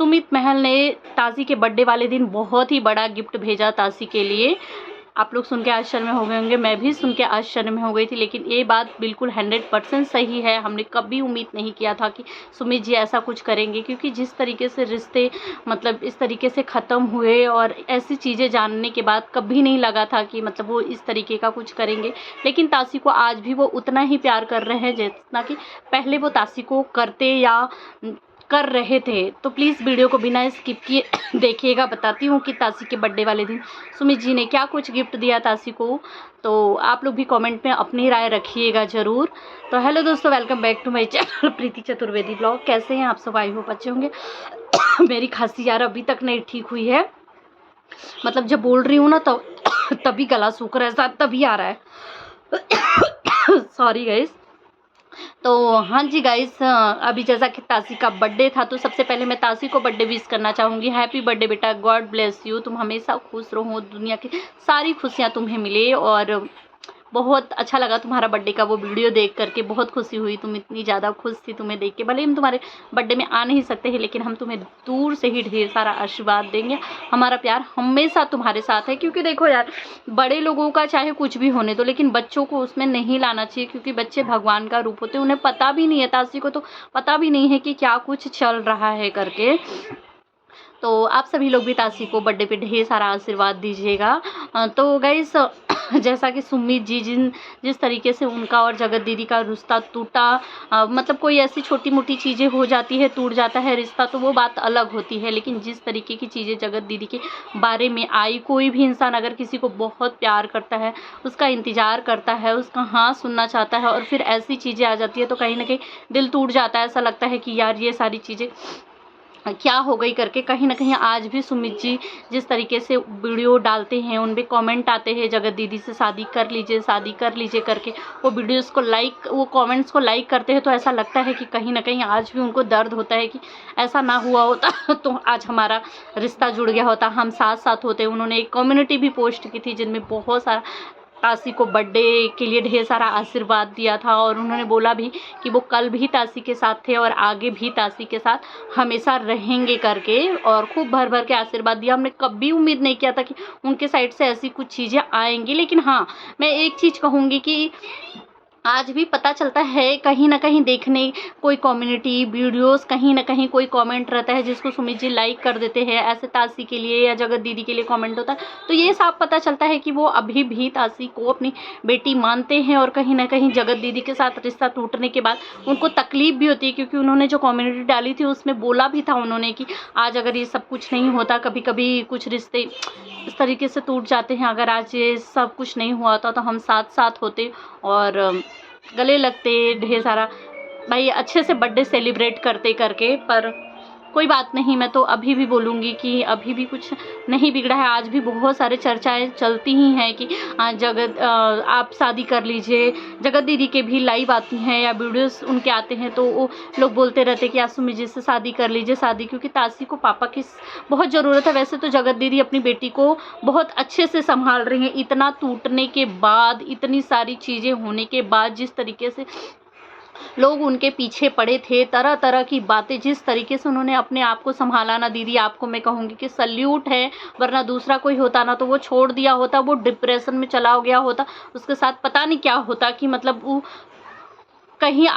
सुमित महल ने तासी के बर्थडे वाले दिन बहुत ही बड़ा गिफ्ट भेजा तासी के लिए। आप लोग सुन के आश्चर्य में हो गए होंगे, मैं भी सुन के आश्चर्य में हो गई थी, लेकिन ये बात बिल्कुल 100% सही है। हमने कभी उम्मीद नहीं किया था कि सुमित जी ऐसा कुछ करेंगे, क्योंकि जिस तरीके से रिश्ते मतलब इस तरीके से ख़त्म हुए और ऐसी चीज़ें जानने के बाद कभी नहीं लगा था कि मतलब वो इस तरीके का कुछ करेंगे। लेकिन तासी को आज भी वो उतना ही प्यार कर रहे हैं जितना कि पहले वो तासी को करते या कर रहे थे। तो प्लीज़ वीडियो को बिना स्किप किए देखिएगा। बताती हूँ कि तासी के बर्थडे वाले दिन सुमित जी ने क्या कुछ गिफ्ट दिया तासी को। तो आप लोग भी कमेंट में अपनी राय रखिएगा ज़रूर। तो हेलो दोस्तों, welcome back to my channel Preeti Chaturvedi blog. कैसे हैं आप सब? आई होप अच्छे होंगे। मेरी खांसी यार अभी तक नहीं ठीक हुई है, मतलब जब बोल रही हूँ ना तो तभी गला सूख रहा है, तभी आ रहा है। Sorry guys. तो हाँ जी गाइस, अभी जैसा कि तासी का बर्थडे था, तो सबसे पहले मैं तासी को बर्थडे विश करना चाहूँगी। हैप्पी बर्थडे बेटा, गॉड ब्लेस यू। तुम हमेशा खुश रहो, दुनिया की सारी खुशियाँ तुम्हें मिले। और बहुत अच्छा लगा तुम्हारा बर्थडे का वो वीडियो देख करके, बहुत खुशी हुई। तुम इतनी ज़्यादा खुश थी तुम्हें देख के। भले हम तुम्हारे बर्थडे में आ नहीं सकते हैं, लेकिन हम तुम्हें दूर से ही ढेर सारा आशीर्वाद देंगे। हमारा प्यार हमेशा तुम्हारे साथ है, क्योंकि देखो यार, बड़े लोगों का चाहे कुछ भी होने दो, लेकिन बच्चों को उसमें नहीं लाना चाहिए, क्योंकि बच्चे भगवान का रूप होते हैं। उन्हें पता भी नहीं है, तासी को तो पता भी नहीं है कि क्या कुछ चल रहा है करके। तो आप सभी लोग भी तासी को बर्थडे पे ढेर सारा आशीर्वाद दीजिएगा। तो गाइस, जैसा कि सुमित जी जिस तरीके से उनका और जगत दीदी का रिश्ता टूटा, मतलब कोई ऐसी छोटी मोटी चीज़ें हो जाती है, टूट जाता है रिश्ता, तो वो बात अलग होती है। लेकिन जिस तरीके की चीज़ें जगत दीदी के बारे में आई, कोई भी इंसान अगर किसी को बहुत प्यार करता है, उसका इंतज़ार करता है, उसका हाँ सुनना चाहता है, और फिर ऐसी चीज़ें आ जाती है, तो कहीं ना कहीं दिल टूट जाता है। ऐसा लगता है कि यार ये सारी चीज़ें क्या हो गई करके। कहीं ना कहीं आज भी सुमित जी जिस तरीके से वीडियो डालते हैं, उन पे कमेंट आते हैं, जगत दीदी से शादी कर लीजिए, शादी कर लीजिए करके, वो वीडियोस को लाइक, वो कमेंट्स को लाइक करते हैं, तो ऐसा लगता है कि कहीं ना कहीं आज भी उनको दर्द होता है कि ऐसा ना हुआ होता तो आज हमारा रिश्ता जुड़ गया होता, हम साथ साथ होते। उन्होंने एक कम्युनिटी भी पोस्ट की थी जिनमें बहुत सारा तासी को बर्थडे के लिए ढेर सारा आशीर्वाद दिया था, और उन्होंने बोला भी कि वो कल भी तासी के साथ थे और आगे भी तासी के साथ हमेशा रहेंगे करके, और खूब भर भर के आशीर्वाद दिया। हमने कभी उम्मीद नहीं किया था कि उनके साइड से ऐसी कुछ चीज़ें आएंगी। लेकिन हाँ, मैं एक चीज़ कहूँगी कि आज भी पता चलता है कहीं ना कहीं देखने, कोई कम्युनिटी वीडियोस, कहीं ना कहीं कोई कमेंट रहता है जिसको सुमित जी लाइक कर देते हैं, ऐसे तासी के लिए या जगत दीदी के लिए कमेंट होता है, तो ये साफ पता चलता है कि वो अभी भी तासी को अपनी बेटी मानते हैं। और कहीं ना कहीं जगत दीदी के साथ रिश्ता टूटने के बाद उनको तकलीफ भी होती है, क्योंकि उन्होंने जो कम्युनिटी डाली थी उसमें बोला भी था उन्होंने कि आज अगर ये सब कुछ नहीं होता, कभी कभी कुछ रिश्ते इस तरीके से टूट जाते हैं, अगर आज ये सब कुछ नहीं हुआ था तो हम साथ साथ होते और गले लगते, ढेर सारा भाई अच्छे से बर्थडे सेलिब्रेट करते करके। पर कोई बात नहीं, मैं तो अभी भी बोलूँगी कि अभी भी कुछ नहीं बिगड़ा है। आज भी बहुत सारे चर्चाएं चलती ही हैं कि आप शादी कर लीजिए। जगत दीदी के भी लाइव आती हैं या वीडियोस उनके आते हैं, तो वो लोग बोलते रहते हैं कि आप सुमित जी से शादी कर लीजिए, शादी, क्योंकि तासी को पापा की बहुत ज़रूरत है। वैसे तो जगत दीदी अपनी बेटी को बहुत अच्छे से संभाल रही हैं, इतना टूटने के बाद, इतनी सारी चीज़ें होने के बाद, जिस तरीके से लोग उनके पीछे पड़े थे, तरह तरह की बातें, जिस तरीके से उन्होंने अपने आप को संभाला ना दीदी, आपको मैं कहूँगी कि सल्यूट है। वरना दूसरा कोई होता ना तो वो छोड़ दिया होता, वो डिप्रेशन में चला गया होता, उसके साथ पता नहीं क्या होता कि मतलब वो कहीं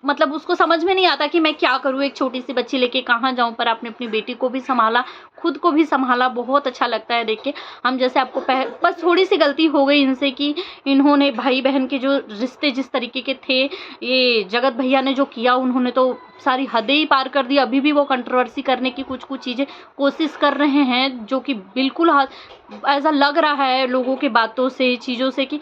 मतलब उसको समझ में नहीं आता कि मैं क्या करूँ, एक छोटी सी बच्ची लेके कहाँ जाऊँ। पर आपने अपनी बेटी को भी संभाला, खुद को भी संभाला, बहुत अच्छा लगता है देख के। हम जैसे आपको बस थोड़ी सी गलती हो गई इनसे कि इन्होंने भाई बहन के जो रिश्ते जिस तरीके के थे, ये जगत भैया ने जो किया, उन्होंने तो सारी हदें ही पार कर दी। अभी भी वो कंट्रोवर्सी करने की कुछ कुछ चीज़ें कोशिश कर रहे हैं, जो कि बिल्कुल ऐसा लग रहा है लोगों के बातों से, चीज़ों से, कि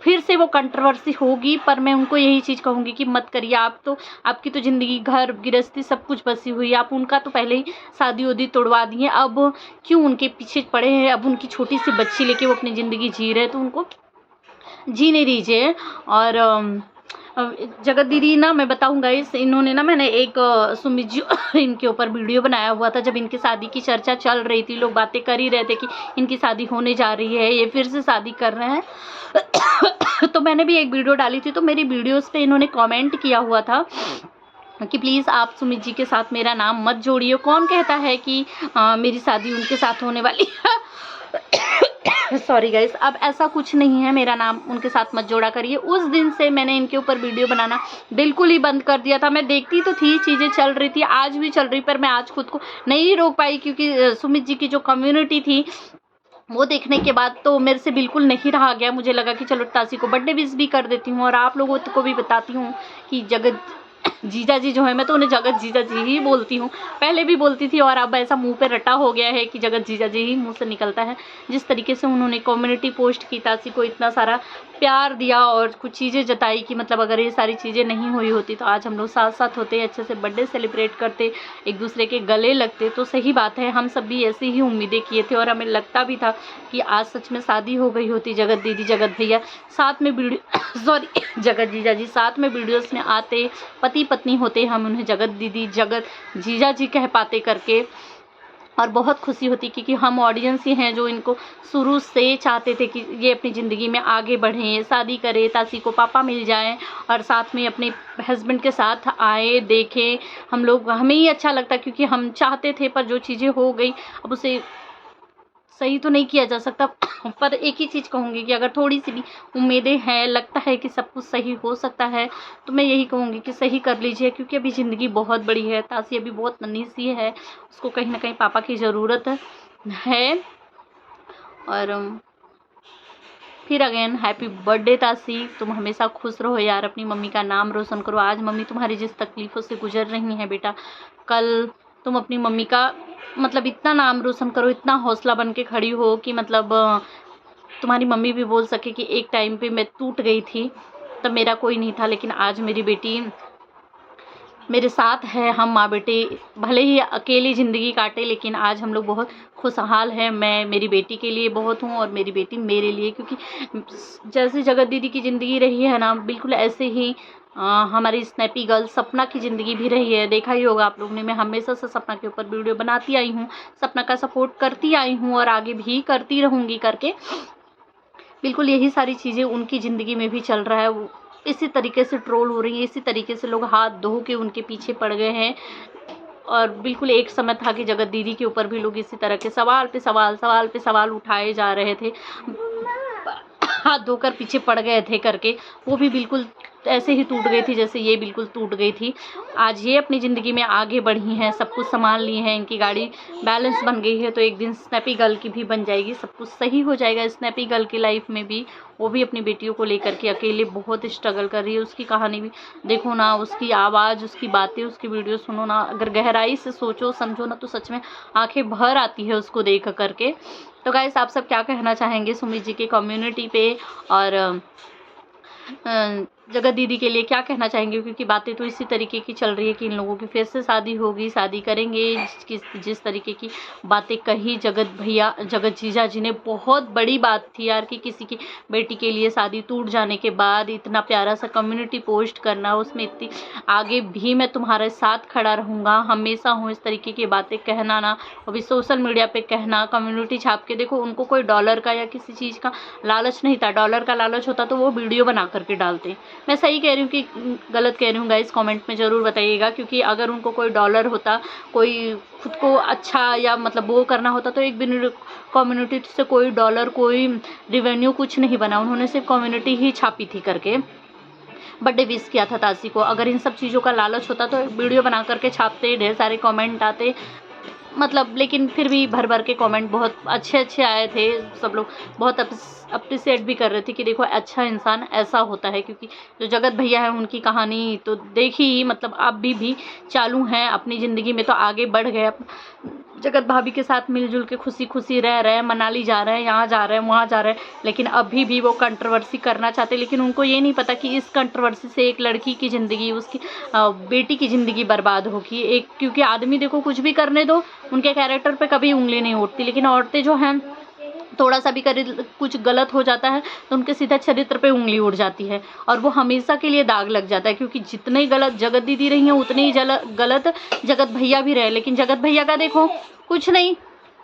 फिर से वो कंट्रोवर्सी होगी। पर मैं उनको यही चीज़ कहूँगी कि मत करिए। आप तो, आपकी तो ज़िंदगी, घर गृहस्थी सब कुछ बसी हुई है, आप उनका तो पहले ही शादी उदी तोड़वा दिए, अब क्यों उनके पीछे पड़े हैं। अब उनकी छोटी सी बच्ची लेके वो अपनी ज़िंदगी जी रहे हैं, तो उनको जीने दीजिए। और जगत दीदी ना, मैं बताऊँ गाइस, इन्होंने ना, मैंने एक सुमित जी इनके ऊपर वीडियो बनाया हुआ था, जब इनकी शादी की चर्चा चल रही थी, लोग बातें कर ही रहे थे कि इनकी शादी होने जा रही है, ये फिर से शादी कर रहे हैं। तो मैंने भी एक वीडियो डाली थी, तो मेरी वीडियोस पे इन्होंने कमेंट किया हुआ था कि प्लीज़ आप सुमित जी के साथ मेरा नाम मत जोड़िए। कौन कहता है कि मेरी शादी उनके साथ होने वाली है। सॉरी गाइस, अब ऐसा कुछ नहीं है, मेरा नाम उनके साथ मत जोड़ा करिए। उस दिन से मैंने इनके ऊपर वीडियो बनाना बिल्कुल ही बंद कर दिया था। मैं देखती तो थी, चीज़ें चल रही थी, आज भी चल रही, पर मैं आज खुद को नहीं रोक पाई क्योंकि सुमित जी की जो कम्युनिटी थी वो देखने के बाद तो मेरे से बिल्कुल नहीं रहा गया। मुझे लगा कि चलो तासी को बर्थडे विश भी कर देती हूँ और आप लोगों को भी बताती हूँ कि जगत जीजा जी जो है, मैं तो उन्हें जगत जीजा जी ही बोलती हूँ, पहले भी बोलती थी और अब ऐसा मुंह पे रटा हो गया है कि जगत जीजा जी ही मुंह से निकलता है। जिस तरीके से उन्होंने कम्युनिटी पोस्ट की, तासी को इतना सारा प्यार दिया और कुछ चीज़ें जताई कि मतलब अगर ये सारी चीज़ें नहीं हुई होती तो आज हम लोग साथ साथ होते, अच्छे से बर्थडे सेलिब्रेट करते, एक दूसरे के गले लगते। तो सही बात है, हम सब भी ऐसी ही उम्मीदें किए थे और हमें लगता भी था कि आज सच में शादी हो गई होती। जगत दीदी, जगत भैया साथ में वीडियो सॉरी जगत जीजा जी साथ में वीडियोस में आते, पति पत्नी होते, हम उन्हें जगत दीदी जगत जीजा जी कह पाते करके, और बहुत खुशी होती क्योंकि हम ऑडियंस ही हैं जो इनको शुरू से चाहते थे कि ये अपनी ज़िंदगी में आगे बढ़ें, शादी करें, तासी को पापा मिल जाएं और साथ में अपने हस्बैंड के साथ आए, देखें हम लोग। हमें ही अच्छा लगता क्योंकि हम चाहते थे, पर जो चीज़ें हो गई अब उसे सही तो नहीं किया जा सकता। पर एक ही चीज़ कहूँगी कि अगर थोड़ी सी भी उम्मीदें हैं, लगता है कि सब कुछ सही हो सकता है, तो मैं यही कहूँगी कि सही कर लीजिए क्योंकि अभी ज़िंदगी बहुत बड़ी है। तासी अभी बहुत नन्ही सी है, उसको कहीं ना कहीं पापा की ज़रूरत है। और फिर अगेन हैप्पी बर्थडे तासी, तुम हमेशा खुश रहो यार, अपनी मम्मी का नाम रोशन करो। आज मम्मी तुम्हारी जिस तकलीफ़ों से गुजर रही हैं बेटा, कल तुम अपनी मम्मी का मतलब इतना नाम रोशन करो, इतना हौसला बन के खड़ी हो कि मतलब तुम्हारी मम्मी भी बोल सके कि एक टाइम पे मैं टूट गई थी, तब मेरा कोई नहीं था, लेकिन आज मेरी बेटी मेरे साथ है। हम माँ बेटे भले ही अकेली ज़िंदगी काटे, लेकिन आज हम लोग बहुत खुशहाल हैं। मैं मेरी बेटी के लिए बहुत हूँ और मेरी बेटी मेरे लिए, क्योंकि जैसे जगत दीदी की ज़िंदगी रही है ना, बिल्कुल ऐसे ही हमारी स्नैपी गर्ल सपना की ज़िंदगी भी रही है। देखा ही होगा आप लोगों ने, मैं हमेशा से सपना के ऊपर वीडियो बनाती आई हूँ, सपना का सपोर्ट करती आई हूँ और आगे भी करती रहूँगी करके। बिल्कुल यही सारी चीज़ें उनकी ज़िंदगी में भी चल रहा है। वो इसी तरीके से ट्रोल हो रही है, इसी तरीके से लोग हाथ धो के उनके पीछे पड़ गए हैं। और बिल्कुल एक समय था कि जगत दीदी के ऊपर भी लोग इसी तरह के सवाल पे सवाल उठाए जा रहे थे, हाथ धोकर पीछे पड़ गए थे करके। वो भी बिल्कुल ऐसे ही टूट गई थी जैसे ये बिल्कुल टूट गई थी। आज ये अपनी ज़िंदगी में आगे बढ़ी हैं, सब कुछ संभाल ली हैं, इनकी गाड़ी बैलेंस बन गई है, तो एक दिन स्नैपी गर्ल की भी बन जाएगी, सब कुछ सही हो जाएगा स्नैपी गर्ल की लाइफ में भी। वो भी अपनी बेटियों को लेकर के अकेले बहुत स्ट्रगल कर रही है। उसकी कहानी भी देखो ना, उसकी आवाज़, उसकी बातें, उसकी वीडियो सुनो ना, अगर गहराई से सोचो समझो ना, तो सच में आंखें भर आती है उसको देख करके। तो गाइस, आप सब क्या कहना चाहेंगे सुमित जी की कम्युनिटी पे और जगत दीदी के लिए क्या कहना चाहेंगे? क्योंकि बातें तो इसी तरीके की चल रही है कि इन लोगों की फिर से शादी होगी, शादी करेंगे। जिस तरीके की बातें कही जगत भैया, जगत जीजा जी ने, बहुत बड़ी बात थी यार कि किसी की बेटी के लिए शादी टूट जाने के बाद इतना प्यारा सा कम्युनिटी पोस्ट करना, उसमें इतनी आगे भी मैं तुम्हारे साथ खड़ा रहूँगा, हमेशा हूँ, इस तरीके की बातें कहना ना, अभी सोशल मीडिया पे कहना, कम्युनिटी छाप के। देखो, उनको कोई डॉलर का या किसी चीज़ का लालच नहीं था। डॉलर का लालच होता तो वो वीडियो बना करके डालते। मैं सही कह रही हूँ कि गलत कह रही हूँ गाइस, कमेंट में ज़रूर बताइएगा। क्योंकि अगर उनको कोई डॉलर होता, कोई खुद को अच्छा या मतलब वो करना होता, तो एक भी कम्युनिटी से कोई डॉलर, कोई रिवेन्यू कुछ नहीं बना। उन्होंने सिर्फ कम्युनिटी ही छापी थी करके, बर्थडे विश किया था तासी को। अगर इन सब चीज़ों का लालच होता तो वीडियो बना करके छापते, ढेर सारे कमेंट आते, मतलब। लेकिन फिर भी भर भर के कमेंट बहुत अच्छे अच्छे आए थे। सब लोग बहुत अप्रिसिएट भी कर रहे थे कि देखो, अच्छा इंसान ऐसा होता है। क्योंकि जो जगत भैया है, उनकी कहानी तो देखी ही, मतलब अभी भी चालू हैं अपनी ज़िंदगी में, तो आगे बढ़ गए। जगत भाभी के साथ मिलजुल के खुशी खुशी रह रहे हैं, मनाली जा रहे हैं, यहाँ जा रहे हैं, वहाँ जा रहे हैं, लेकिन अभी भी वो कंट्रोवर्सी करना चाहते हैं। लेकिन उनको ये नहीं पता कि इस कंट्रोवर्सी से एक लड़की की ज़िंदगी, उसकी बेटी की ज़िंदगी बर्बाद होगी। क्योंकि आदमी देखो कुछ भी करने दो, उनके कैरेक्टर पे कभी उंगली नहीं उठती, लेकिन औरतें जो हैं, थोड़ा सा भी कुछ गलत हो जाता है तो उनके सीधा चरित्र पे उंगली उठ जाती है और वो हमेशा के लिए दाग लग जाता है। क्योंकि जितने गलत जगत दीदी रही हैं, उतने ही गलत जगत भैया भी रहे। लेकिन जगत भैया का देखो, कुछ नहीं,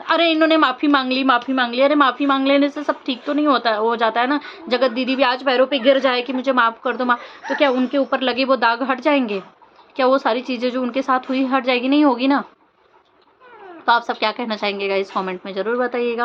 अरे इन्होंने माफ़ी मांग ली, अरे माफ़ी मांग लेने से सब ठीक तो नहीं होता, हो जाता है ना। जगत दीदी भी आज पैरों पे गिर जाए कि मुझे माफ़ कर दो माँ, तो क्या उनके ऊपर लगे वो दाग हट जाएंगे? क्या वो सारी चीज़ें जो उनके साथ हुई हट जाएगी? नहीं होगी ना। तो आप सब क्या कहना चाहेंगे गाइस, कमेंट में ज़रूर बताइएगा।